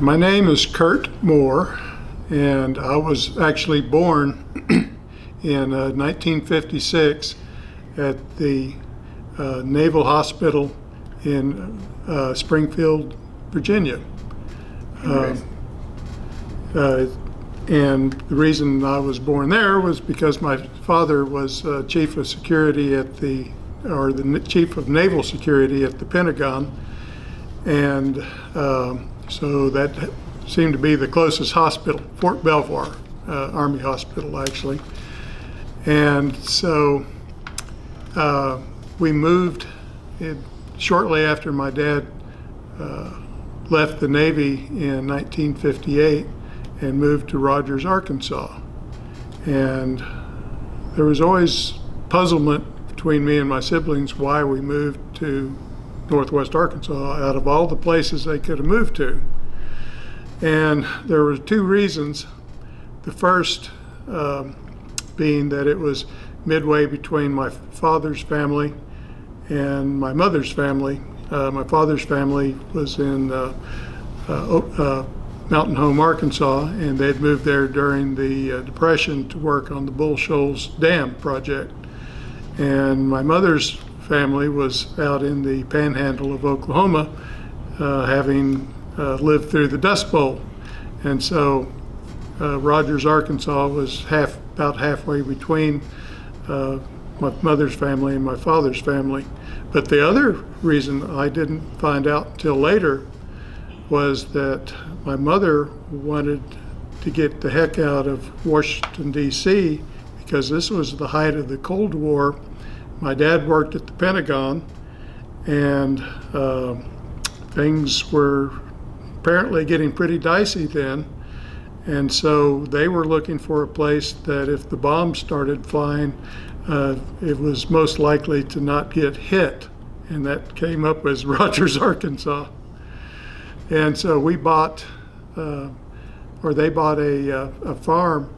My name is Kurt Moore, and I was actually born in 1956 at the Naval Hospital in Springfield, Virginia. And the reason I was born there was because my father was chief of security at the chief of naval security at the Pentagon, and so that seemed to be the closest hospital, Fort Belvoir Army Hospital, actually. And so we moved shortly after my dad left the Navy in 1958 and moved to Rogers, Arkansas. And there was always puzzlement between me and my siblings why we moved to Northwest Arkansas out of all the places they could have moved to. And there were two reasons. The first being that it was midway between my father's family and my mother's family. My father's family was in Mountain Home, Arkansas, and they'd moved there during the Depression to work on the Bull Shoals Dam project. And my mother's family was out in the panhandle of Oklahoma, having lived through the Dust Bowl. And so Rogers, Arkansas was about halfway between my mother's family and my father's family. But the other reason I didn't find out till later was that my mother wanted to get the heck out of Washington, D.C., because this was the height of the Cold War. My dad worked at the Pentagon, and things were apparently getting pretty dicey then. And so they were looking for a place that if the bombs started flying, it was most likely to not get hit. And that came up as Rogers, Arkansas. And so we bought, they bought a farm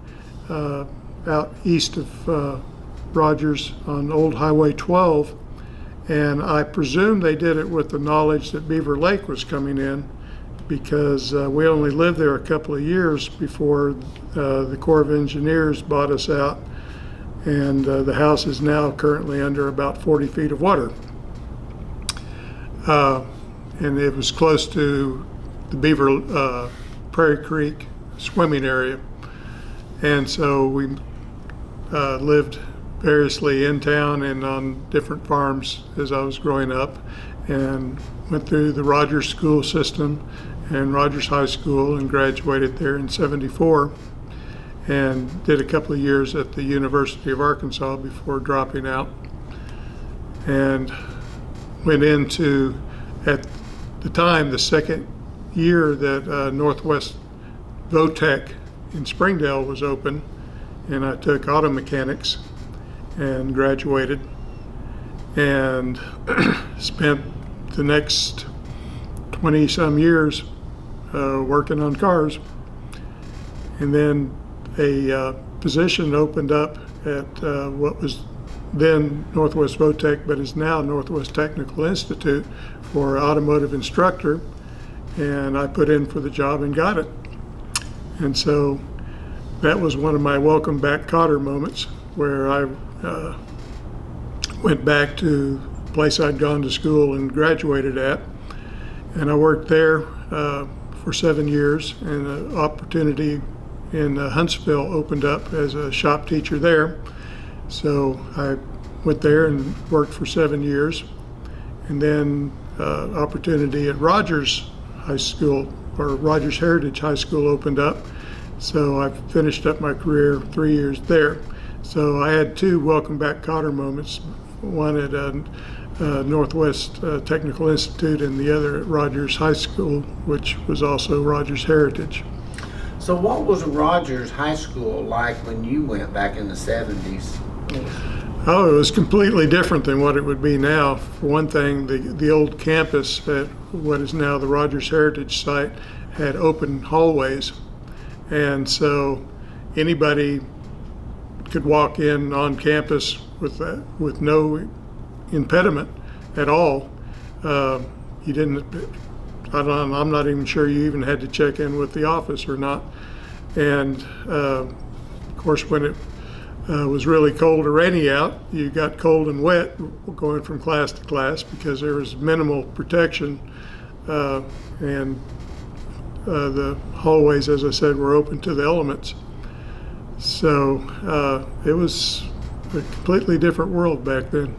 out east of Rogers on Old Highway 12. And I presume they did it with the knowledge that Beaver Lake was coming in, because we only lived there a couple of years before the Corps of Engineers bought us out, and the house is now currently under about 40 feet of water. And it was close to the Beaver Prairie Creek swimming area. And so we lived variously in town and on different farms as I was growing up, and went through the Rogers school system and Rogers High School and graduated there in '74, and did a couple of years at the University of Arkansas before dropping out, and went into, at the time, the second year that Northwest Votech in Springdale was open, and I took auto mechanics and graduated, and spent the next 20 some years working on cars. And then a position opened up at what was then Northwest Votech, but is now Northwest Technical Institute, for automotive instructor, and I put in for the job and got it. And so that was one of my welcome back Cotter moments, where I went back to the place I'd gone to school and graduated at, and I worked there for 7 years, and an opportunity in Huntsville opened up as a shop teacher there. So I went there and worked for 7 years, and then opportunity at Rogers High School, or Rogers Heritage High School, opened up. So I finished up my career 3 years there. So I had two welcome back Cotter moments, one at Northwest Technical Institute and the other at Rogers High School, which was also Rogers Heritage. So what was Rogers High School like when you went back in the 70s? Oh, it was completely different than what it would be now. For one thing, the old campus at what is now the Rogers Heritage site had open hallways, and so anybody could walk in on campus with no impediment at all. You didn't I'm not even sure you even had to check in with the office or not. And of course, when it was really cold or rainy out, you got cold and wet going from class to class because there was minimal protection, and the hallways, as I said, were open to the elements. So it was a completely different world back then.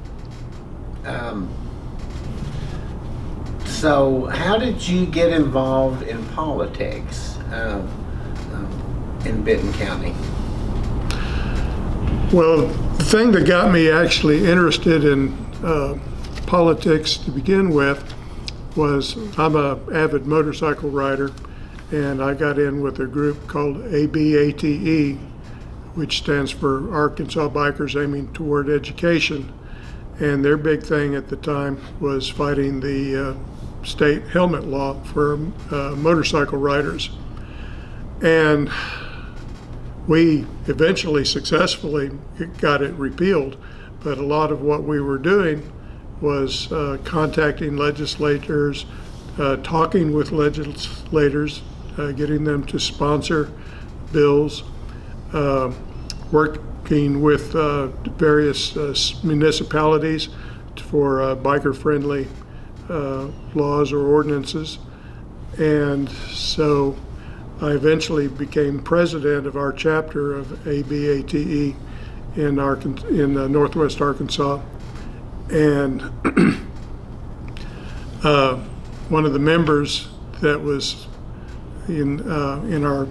So how did you get involved in politics in Benton County? Well, the thing that got me actually interested in politics to begin with was I'm an avid motorcycle rider, and I got in with a group called ABATE, which stands for Arkansas Bikers Aiming Toward Education. And their big thing at the time was fighting the state helmet law for motorcycle riders. And we eventually successfully got it repealed, but a lot of what we were doing was contacting legislators, talking with legislators, getting them to sponsor bills, working with various municipalities for biker-friendly laws or ordinances. And so I eventually became president of our chapter of ABATE in Northwest Arkansas. And one of the members that was in our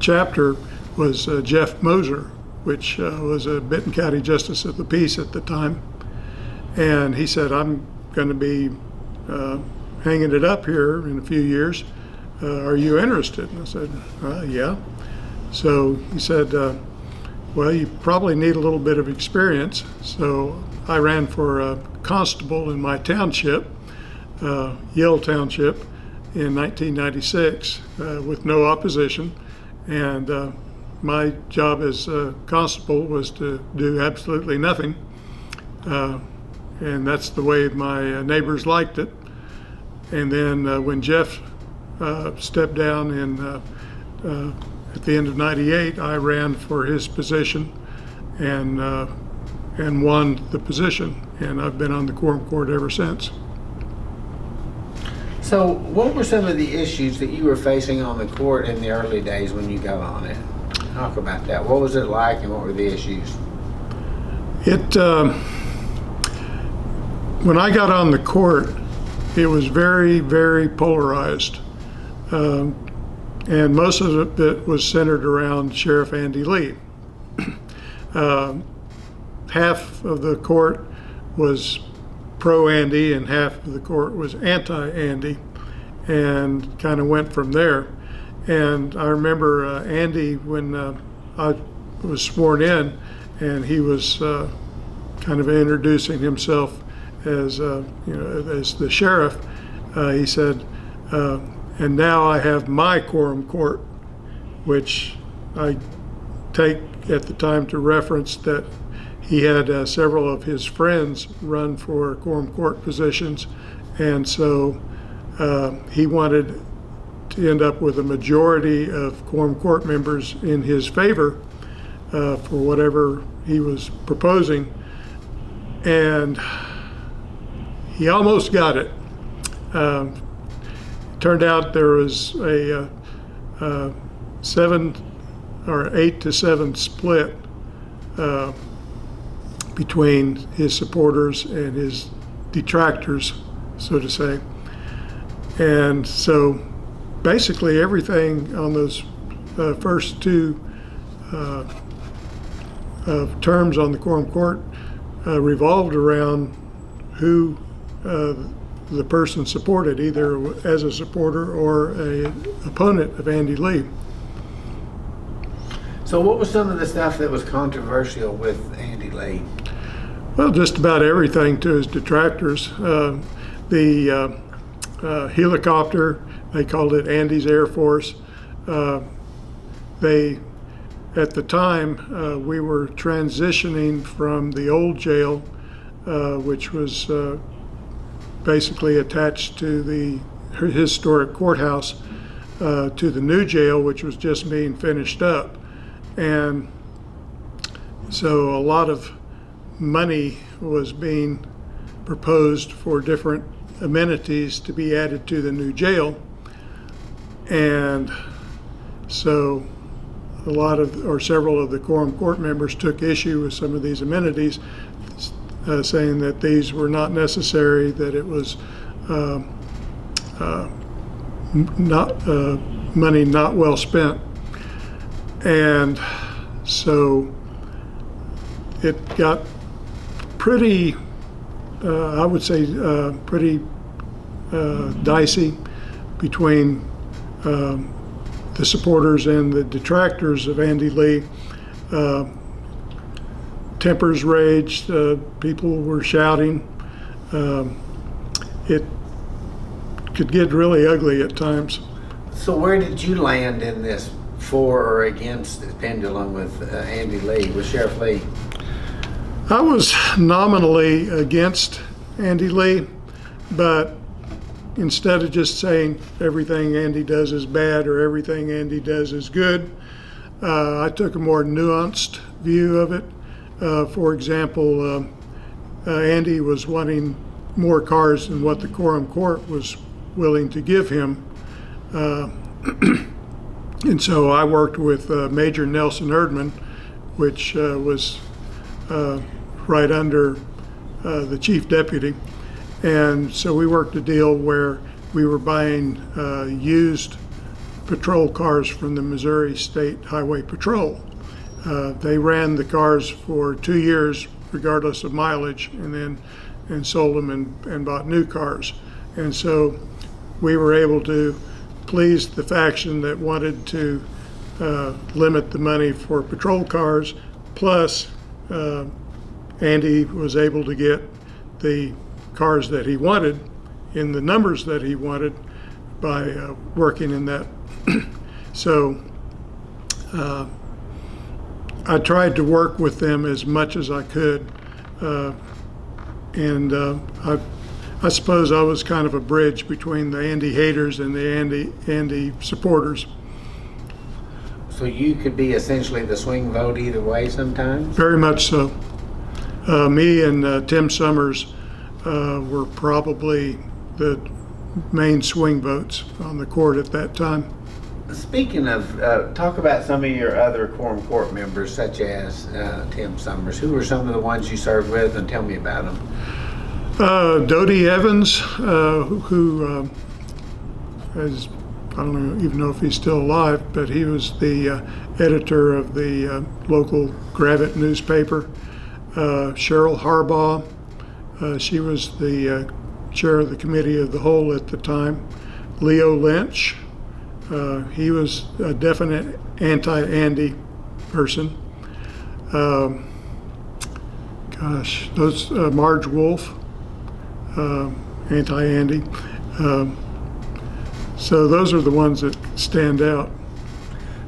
chapter was Jeff Moser, which was a Benton County Justice of the Peace at the time. And he said, I'm going to be hanging it up here in a few years. Are you interested? And I said, yeah. So he said, well, you probably need a little bit of experience. So I ran for a constable in my township, Yale Township, in 1996 with no opposition. And my job as a constable was to do absolutely nothing. And that's the way my neighbors liked it. And then when Jeff stepped down at the end of '98, I ran for his position and won the position. And I've been on the Quorum Court ever since. So what were some of the issues that you were facing on the court in the early days when you got on it? Talk about that. What was it like and what were the issues? When I got on the court, it was very, very polarized. And most of it was centered around Sheriff Andy Lee. Half of the court was pro-Andy and half of the court was anti-Andy, and kind of went from there. And I remember Andy, when I was sworn in, and he was kind of introducing himself as as the sheriff. He said, and now I have my Quorum Court, which I take at the time to reference that he had several of his friends run for Quorum Court positions, and so he wanted to end up with a majority of Quorum Court members in his favor for whatever he was proposing, and he almost got it. Turned out there was a 7 or 8-7 split between his supporters and his detractors, so to say. And so basically everything on those first two terms on the Quorum Court revolved around who the person supported, either as a supporter or an opponent of Andy Lee. So what was some of the stuff that was controversial with Andy Lee? Well, just about everything to his detractors. The helicopter, they called it Andy's Air Force. They, at the time, we were transitioning from the old jail, which was basically attached to the historic courthouse to the new jail, which was just being finished up. And so a lot of money was being proposed for different amenities to be added to the new jail. And so a lot of, or several of the Quorum Court members took issue with some of these amenities, saying that these were not necessary, that it was not money not well spent. And so it got pretty, I would say, pretty dicey between the supporters and the detractors of Andy Lee. Tempers raged, people were shouting. It could get really ugly at times. So where did you land in this for or against the pendulum with Andy Lee, with Sheriff Lee? I was nominally against Andy Lee, but instead of just saying everything Andy does is bad or everything Andy does is good, I took a more nuanced view of it. For example, Andy was wanting more cars than what the Quorum Court was willing to give him. And so I worked with Major Nelson Erdman, which was right under the chief deputy. And so we worked a deal where we were buying used patrol cars from the Missouri State Highway Patrol. They ran the cars for 2 years, regardless of mileage, and sold them and bought new cars. And so we were able to please the faction that wanted to limit the money for patrol cars. Plus, Andy was able to get the cars that he wanted in the numbers that he wanted by working in that. So I tried to work with them as much as I could, and I suppose I was kind of a bridge between the Andy haters and the Andy supporters. So you could be essentially the swing vote either way sometimes? Very much so. Me and Tim Summers were probably the main swing votes on the court at that time. Speaking of, talk about some of your other Quorum Court members, such as Tim Summers. Who were some of the ones you served with, and tell me about them? Dodie Evans, who is, I don't even know if he's still alive, but he was the editor of the local Gravette newspaper. Cheryl Harbaugh, she was the chair of the Committee of the Whole at the time. Leo Lynch, he was a definite anti-Andy person. Marge Wolf, anti-Andy. So those are the ones that stand out.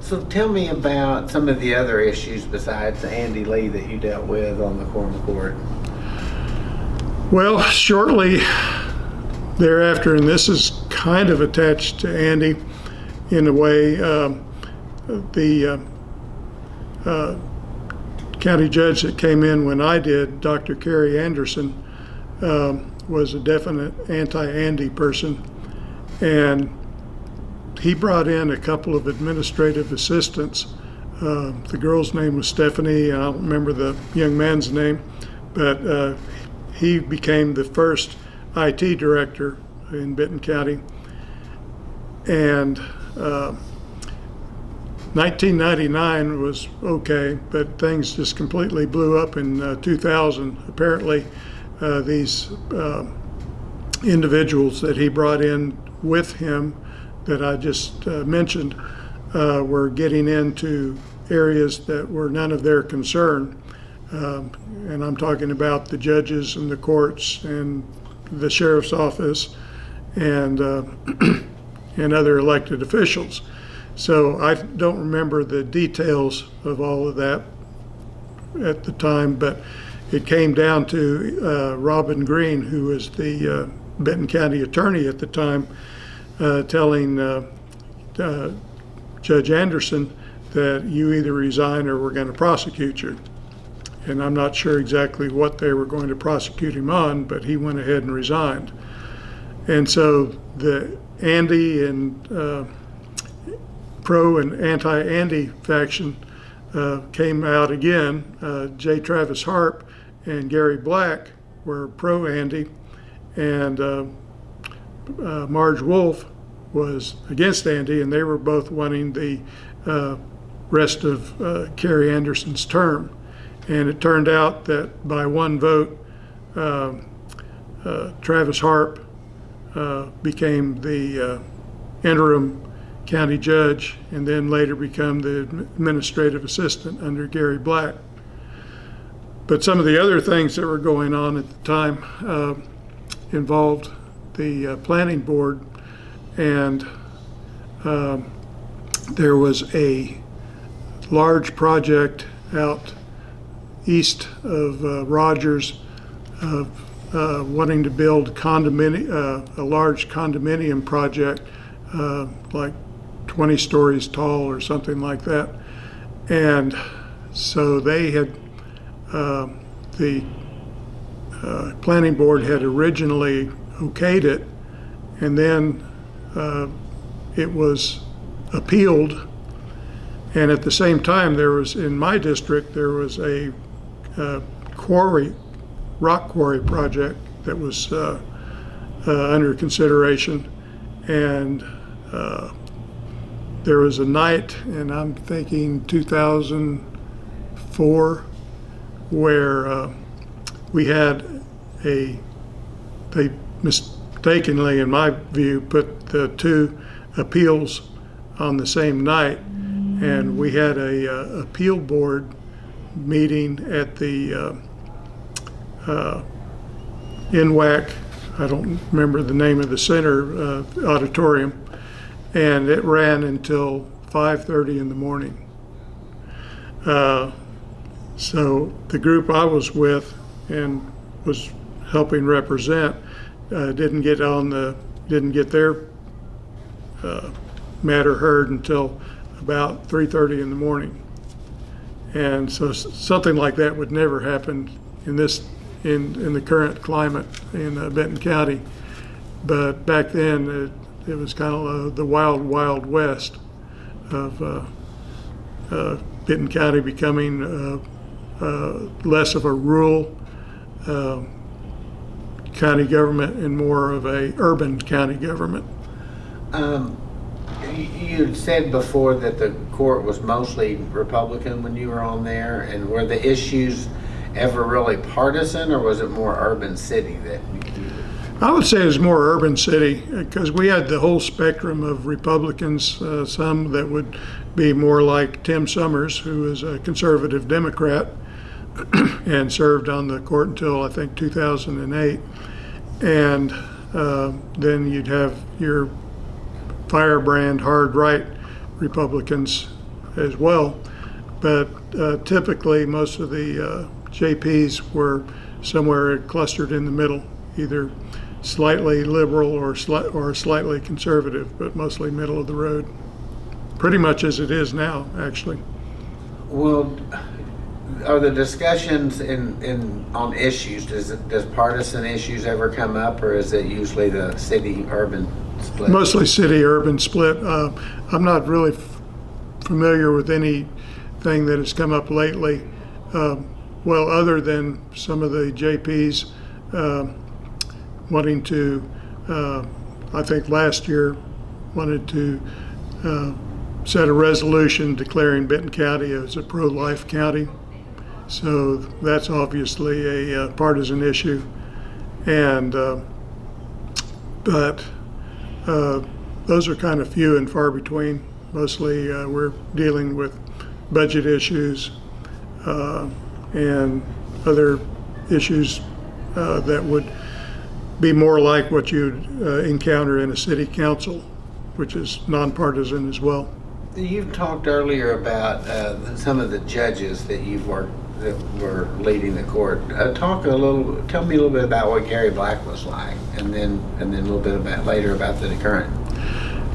So tell me about some of the other issues besides Andy Lee that you dealt with on the Quorum Court. Well, shortly thereafter, and this is kind of attached to Andy in a way, the county judge that came in when I did, Dr. Kerry Anderson, was a definite anti-Andy person, and he brought in a couple of administrative assistants. The girl's name was Stephanie, and I don't remember the young man's name, but he became the first IT director in Benton County. And 1999 was okay, but things just completely blew up in 2000. Apparently, these individuals that he brought in with him that I just mentioned were getting into areas that were none of their concern. And I'm talking about the judges and the courts and the sheriff's office and and other elected officials. So I don't remember the details of all of that at the time, but it came down to Robin Green, who was the Benton County attorney at the time, telling Judge Anderson that you either resign or we're going to prosecute you. And I'm not sure exactly what they were going to prosecute him on, but he went ahead and resigned. And so the Andy and pro and anti-Andy faction came out again. J. Travis Harp and Gary Black were pro-Andy, and Marge Wolf was against Andy, and they were both wanting the rest of Kerry Anderson's term. And it turned out that by one vote, Travis Harp became the interim county judge, and then later become the administrative assistant under Gary Black. But some of the other things that were going on at the time involved the planning board, and there was a large project out east of Rogers of wanting to build a large condominium project, like 20 stories tall or something like that. And so they had, the planning board had originally okayed it, and then it was appealed. And at the same time, there was, in my district, there was a rock quarry project that was under consideration. And there was a night, and I'm thinking 2004, where we had they mistakenly, in my view, put the two appeals on the same night. And we had a appeal board meeting at the NWAC, I don't remember the name of the center, auditorium, and it ran until 5:30 in the morning. So the group I was with and was helping represent didn't get their matter heard until about 3:30 in the morning. And so something like that would never happen in the current climate in Benton County. But back then it was kind of the wild, wild west of Benton County becoming less of a rural county government and more of a urban county government. You had said before that the court was mostly Republican when you were on there, and were the issues ever really partisan, or was it more urban city that you... I would say it was more urban city, because we had the whole spectrum of Republicans, some that would be more like Tim Summers, who is a conservative Democrat and served on the court until I think 2008. And then you'd have your firebrand hard right Republicans as well. But typically most of the JPs were somewhere clustered in the middle, either slightly liberal or slightly conservative, but mostly middle of the road. Pretty much as it is now, actually. Well, are the discussions on issues, does partisan issues ever come up, or is it usually the city-urban split? Mostly city-urban split. I'm not really familiar with anything that has come up lately. Well, other than some of the JPs wanting to, I think last year, wanted to set a resolution declaring Benton County as a pro-life county. So that's obviously a partisan issue. And but those are kind of few and far between. Mostly we're dealing with budget issues and other issues that would be more like what you'd encounter in a city council, which is nonpartisan as well. You've talked earlier about some of the judges that you've worked that were leading the court. Tell me a little bit about what Gary Black was like, and then a little bit about later about the current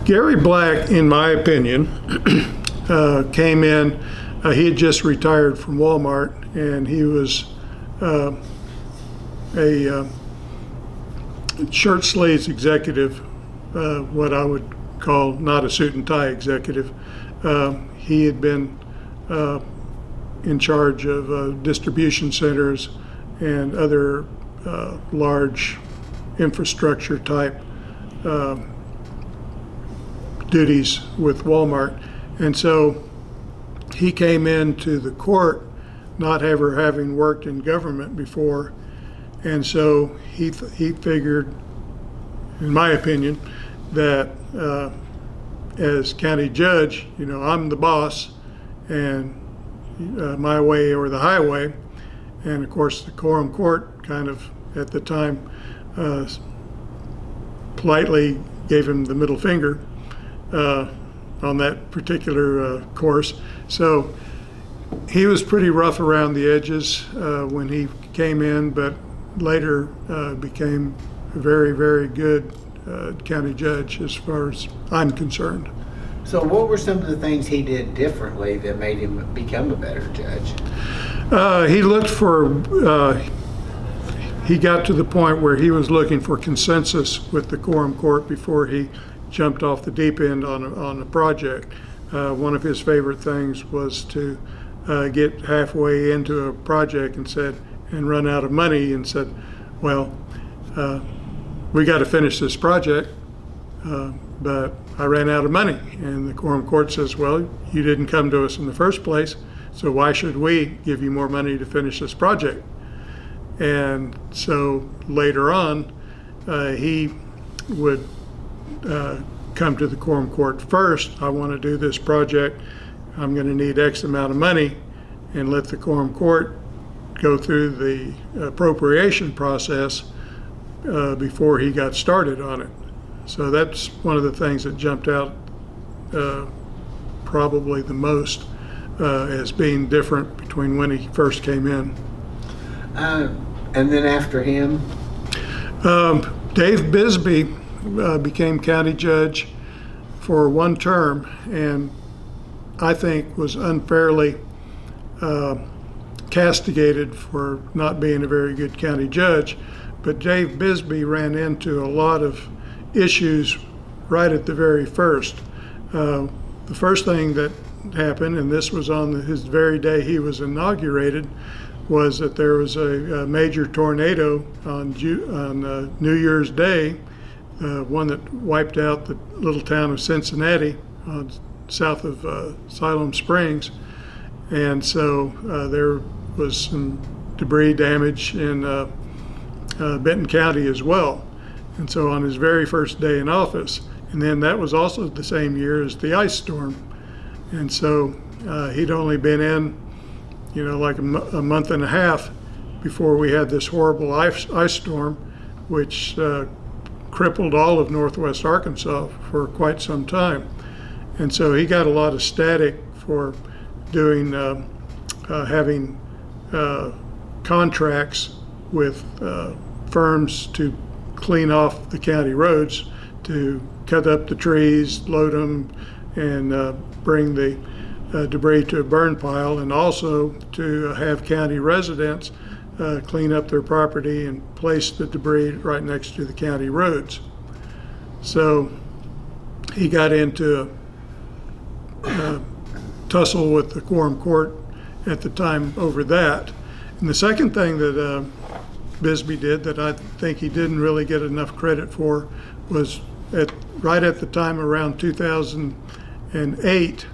Gary Black, in my opinion, came in. He had just retired from Walmart, and he was a shirt sleeves executive, what I would call not a suit and tie executive. He had been in charge of distribution centers and other large infrastructure type duties with Walmart. And so he came into the court not ever having worked in government before. And so he figured, in my opinion, that as county judge, I'm the boss, and my way or the highway. And of course, the Quorum Court kind of, at the time, politely gave him the middle finger on that particular course. So he was pretty rough around the edges when he came in, but later became a very, very good county judge as far as I'm concerned. So what were some of the things he did differently that made him become a better judge? He looked for, he got to the point where he was looking for consensus with the Quorum Court before he jumped off the deep end on a project. One of his favorite things was to get halfway into a project and run out of money and said, well, we got to finish this project, but I ran out of money. And the Quorum Court says, well, you didn't come to us in the first place, so why should we give you more money to finish this project? And so later on, he would come to the Quorum Court first. I want to do this project. I'm going to need X amount of money, and let the Quorum Court go through the appropriation process before he got started on it. So that's one of the things that jumped out probably the most as being different between when he first came in. And then after him? Dave Bisbee became county judge for one term, and I think was unfairly castigated for not being a very good county judge. But Dave Bisbee ran into a lot of issues right at the very first. The first thing that happened, and this was on his very day he was inaugurated, was that there was a major tornado on New Year's Day, one that wiped out the little town of Cincinnati south of Siloam Springs. And so there was some debris damage in Benton County as well. And so on his very first day in office, and then that was also the same year as the ice storm. And so he'd only been in, like a month and a half before we had this horrible ice storm, which crippled all of northwest Arkansas for quite some time. And so he got a lot of static for doing, having contracts with firms to clean off the county roads, to cut up the trees, load them, and bring the debris to a burn pile, and also to have county residents clean up their property and place the debris right next to the county roads. So he got into a tussle with the Quorum Court at the time over that. And the second thing that Bisbee did that I think he didn't really get enough credit for was right at the time around 2008,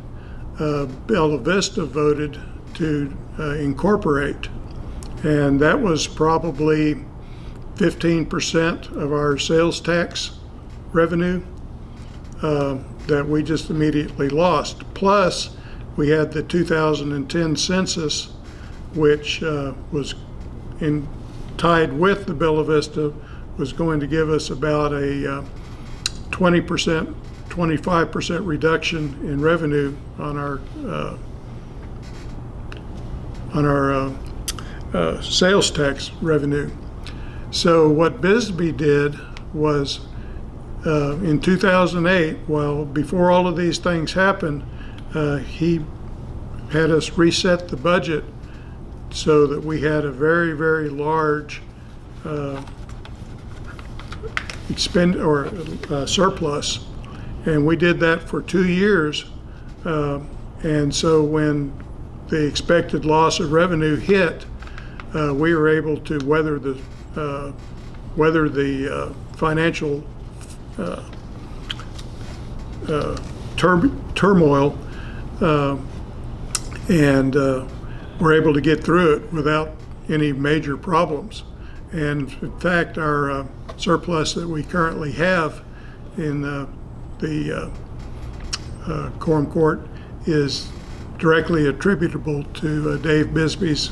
Bella Vista voted to incorporate, and that was probably 15% of our sales tax revenue that we just immediately lost. Plus, we had the 2010 census, which was tied with the Bella Vista, was going to give us about a 20%, 25% reduction in revenue on our sales tax revenue. So what Bisbee did was in 2008, well, before all of these things happened, he had us reset the budget so that we had a very, very large surplus, and we did that for 2 years. And so when the expected loss of revenue hit, we were able to weather the financial turmoil, and we're able to get through it without any major problems. And in fact, our surplus that we currently have in the Quorum Court is directly attributable to Dave Bisbee's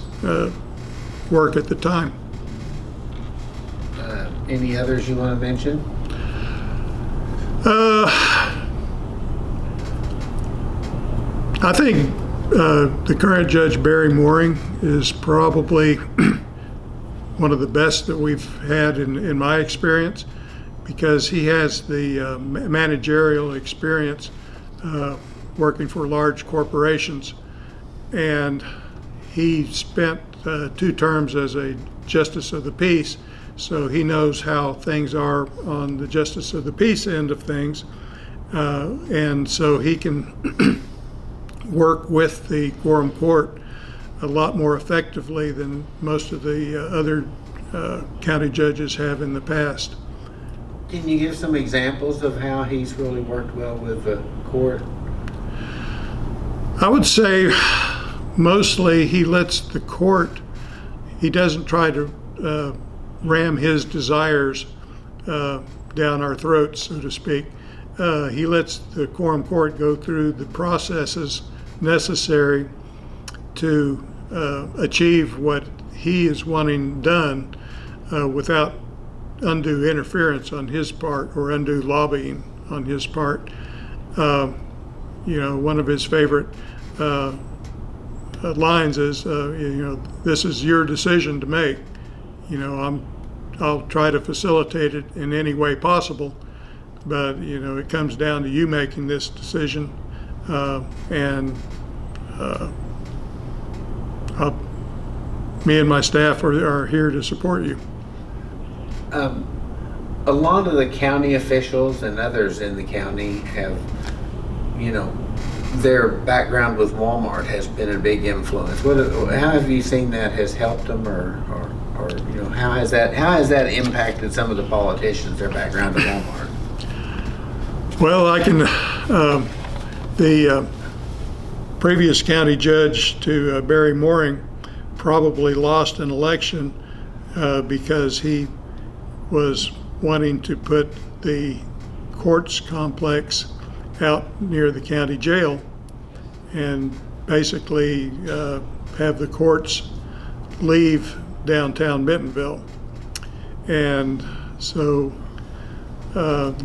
work at the time. Any others you want to mention? I think the current Judge Barry Mooring is probably one of the best that we've had in my experience, because he has the managerial experience working for large corporations, and he spent 2 terms as a justice of the peace, so he knows how things are on the justice of the peace end of things, and so he can work with the Quorum Court a lot more effectively than most of the other county judges have in the past. Can you give some examples of how he's really worked well with the court? I would say mostly he lets the court, he doesn't try to ram his desires down our throats, so to speak. He lets the Quorum Court go through the processes necessary to achieve what he is wanting done without undue interference on his part or undue lobbying on his part. One of his favorite lines is, this is your decision to make. I'll try to facilitate it in any way possible, but it comes down to you making this decision, and me and my staff are here to support you. A lot of the county officials and others in the county have, their background with Walmart has been a big influence. How have you seen that has helped them, or how has that impacted some of the politicians, their background at Walmart? Well, the previous county judge to Barry Mooring probably lost an election because he was wanting to put the courts complex out near the county jail and basically have the courts leave downtown Bentonville. And so the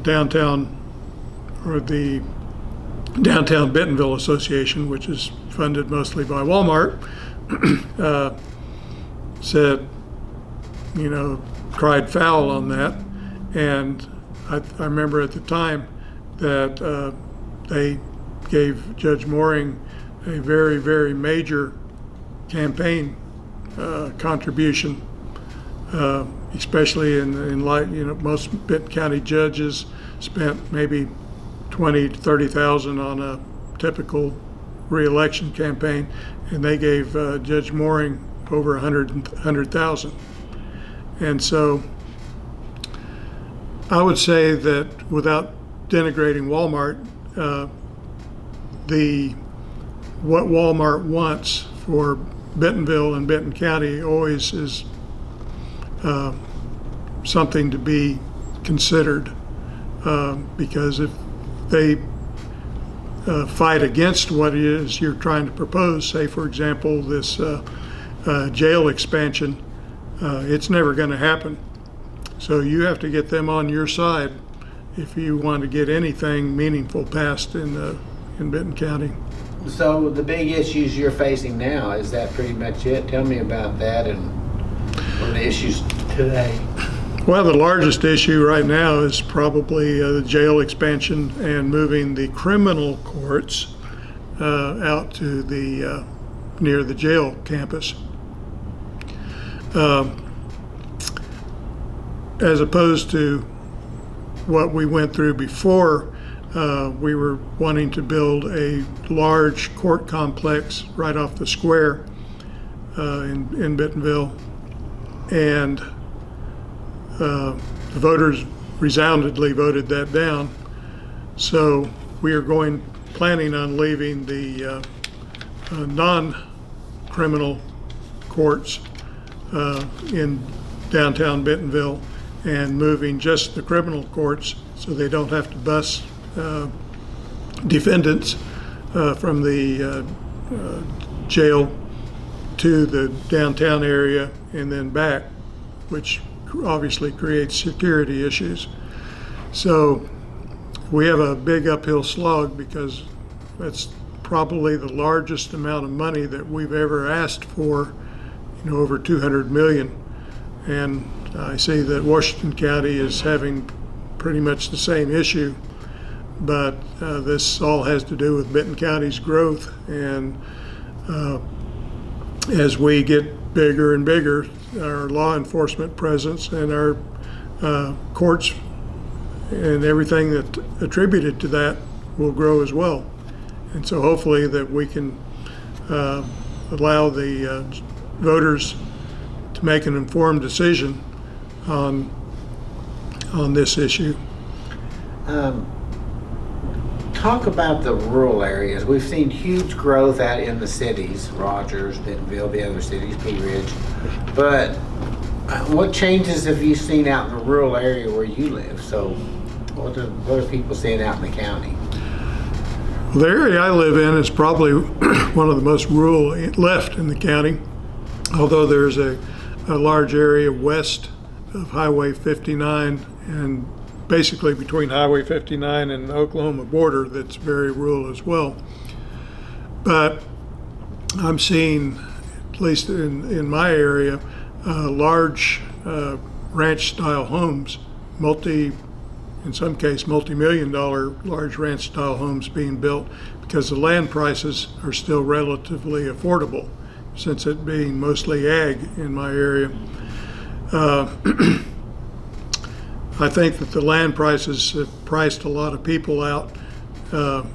Downtown Bentonville Association, which is funded mostly by Walmart, said, cried foul on that. And I remember at the time that they gave Judge Mooring a very, very major campaign contribution, especially in light, most Benton County judges spent maybe $20,000 to $30,000 on a typical re-election campaign, and they gave Judge Mooring over $100,000. And so I would say that, without denigrating Walmart, what Walmart wants for Bentonville and Benton County always is something to be considered, because if they fight against what it is you're trying to propose, say for example this jail expansion, it's never going to happen. So you have to get them on your side if you want to get anything meaningful passed in Benton County. So the big issues you're facing now, is that pretty much it? Tell me about that and what are the issues today? Well, the largest issue right now is probably the jail expansion and moving the criminal courts out to the near the jail campus. As opposed to what we went through before, we were wanting to build a large court complex right off the square in Bentonville, and the voters resoundingly voted that down. So we are planning on leaving the non-criminal courts in downtown Bentonville and moving just the criminal courts so they don't have to bus defendants from the jail to the downtown area and then back, which obviously creates security issues. So we have a big uphill slog because that's probably the largest amount of money that we've ever asked for, over 200 million. And I see that Washington County is having pretty much the same issue, but this all has to do with Benton County's growth. And as we get bigger and bigger, our law enforcement presence and our courts and everything that attributed to that will grow as well. And so hopefully that we can allow the voters to make an informed decision on this issue. Talk about the rural areas. We've seen huge growth out in the cities, Rogers, Bentonville, the other cities, Pea Ridge. But what changes have you seen out in the rural area where you live? So what are people seeing out in the county? Well, the area I live in is probably one of the most rural left in the county, although there's a large area west of Highway 59 and basically between Highway 59 and the Oklahoma border that's very rural as well. But I'm seeing, at least in my area, large ranch-style homes, in some case, multi-million-dollar large ranch-style homes being built because the land prices are still relatively affordable, since it being mostly ag in my area. I think that the land prices have priced a lot of people out of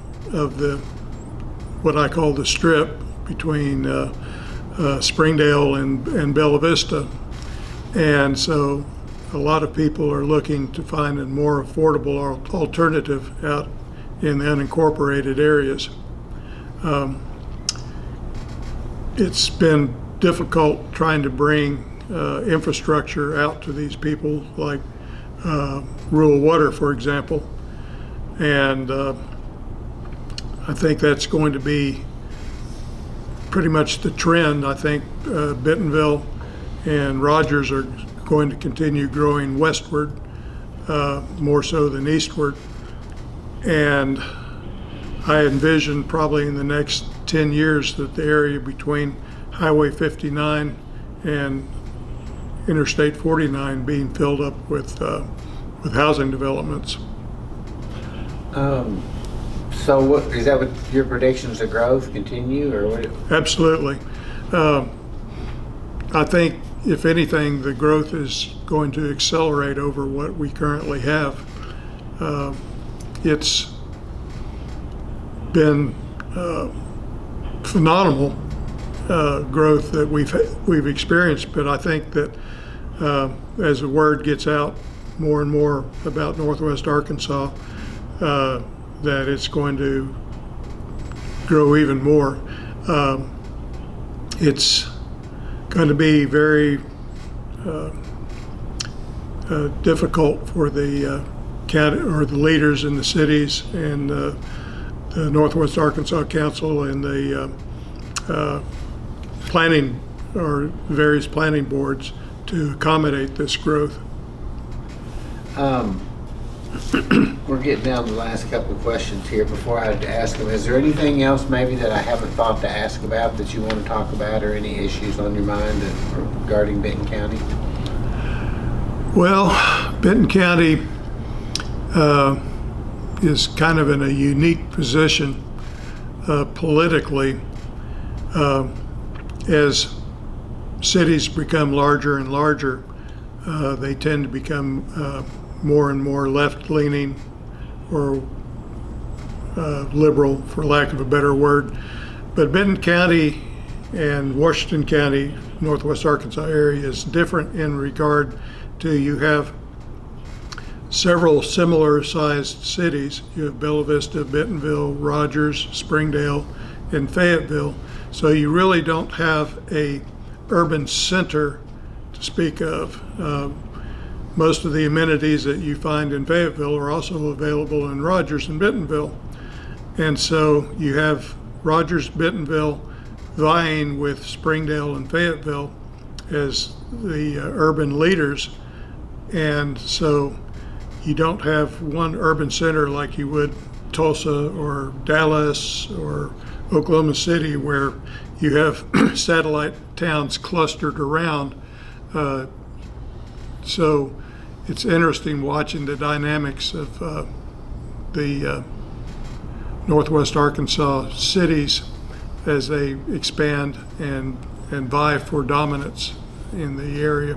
what I call the strip between Springdale and Bella Vista. And so a lot of people are looking to find a more affordable alternative out in the unincorporated areas. It's been difficult trying to bring infrastructure out to these people, like rural water, for example. And I think that's going to be pretty much the trend. I think Bentonville and Rogers are going to continue growing westward more so than eastward. And I envision probably in the next 10 years that the area between Highway 59 and Interstate 49 being filled up with housing developments. So what is that? What your predictions of growth continue, or what? Absolutely. I think if anything, the growth is going to accelerate over what we currently have. It's been phenomenal growth that we've experienced, but I think that as the word gets out more and more about Northwest Arkansas, that it's going to grow even more. It's going to be very difficult for the county or the leaders in the cities and the Northwest Arkansas Council and the planning or various planning boards to accommodate this growth. We're getting down to the last couple of questions here before I ask them. Is there anything else maybe that I haven't thought to ask about that you want to talk about, or any issues on your mind regarding Benton County? Well, Benton County is kind of in a unique position politically as cities become larger and larger. They tend to become more and more left-leaning or liberal, for lack of a better word. But Benton County and Washington County, Northwest Arkansas area is different in regard to you have several similar sized cities. You have Bella Vista, Bentonville, Rogers, Springdale, and Fayetteville. So you really don't have a urban center to speak of. Most of the amenities that you find in Fayetteville are also available in Rogers and Bentonville. And so you have Rogers, Bentonville vying with Springdale and Fayetteville as the urban leaders. And so you don't have one urban center like you would Tulsa or Dallas or Oklahoma City, where you have satellite towns clustered around. So it's interesting watching the dynamics of the Northwest Arkansas cities as they expand and vie for dominance in the area.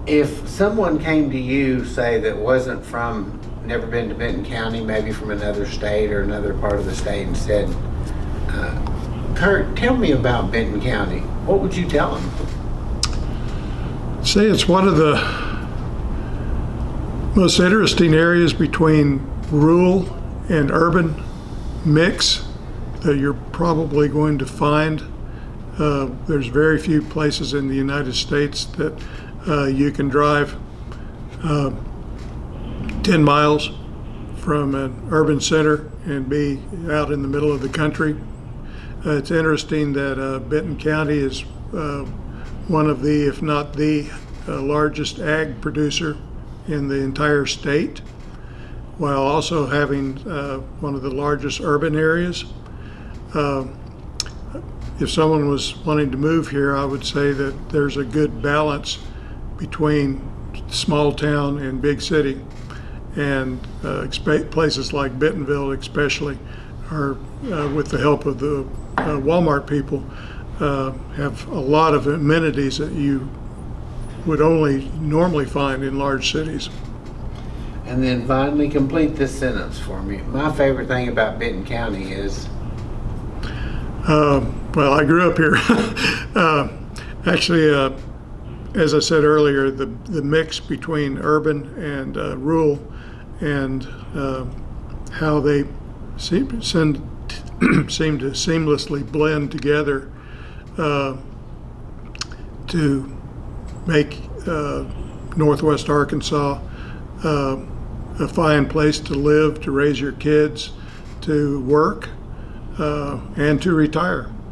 If someone came to you, say, that wasn't from, never been to Benton County, maybe from another state or another part of the state, and said, Kurt, tell me about Benton County, what would you tell them? Say it's one of the most interesting areas between rural and urban mix that you're probably going to find. There's very few places in the United States that you can drive 10 miles from an urban center and be out in the middle of the country. It's interesting that Benton County is one of the, if not the largest ag producer in the entire state, while also having one of the largest urban areas. If someone was wanting to move here, I would say that there's a good balance between small town and big city. And places like Bentonville especially are, with the help of the Walmart people, have a lot of amenities that you would only normally find in large cities. And then finally, complete this sentence for me. My favorite thing about Benton County is? Well, I grew up here. Actually, as I said earlier, the mix between urban and rural, and how they seem to seamlessly blend together to make Northwest Arkansas a fine place to live, to raise your kids, to work, and to retire.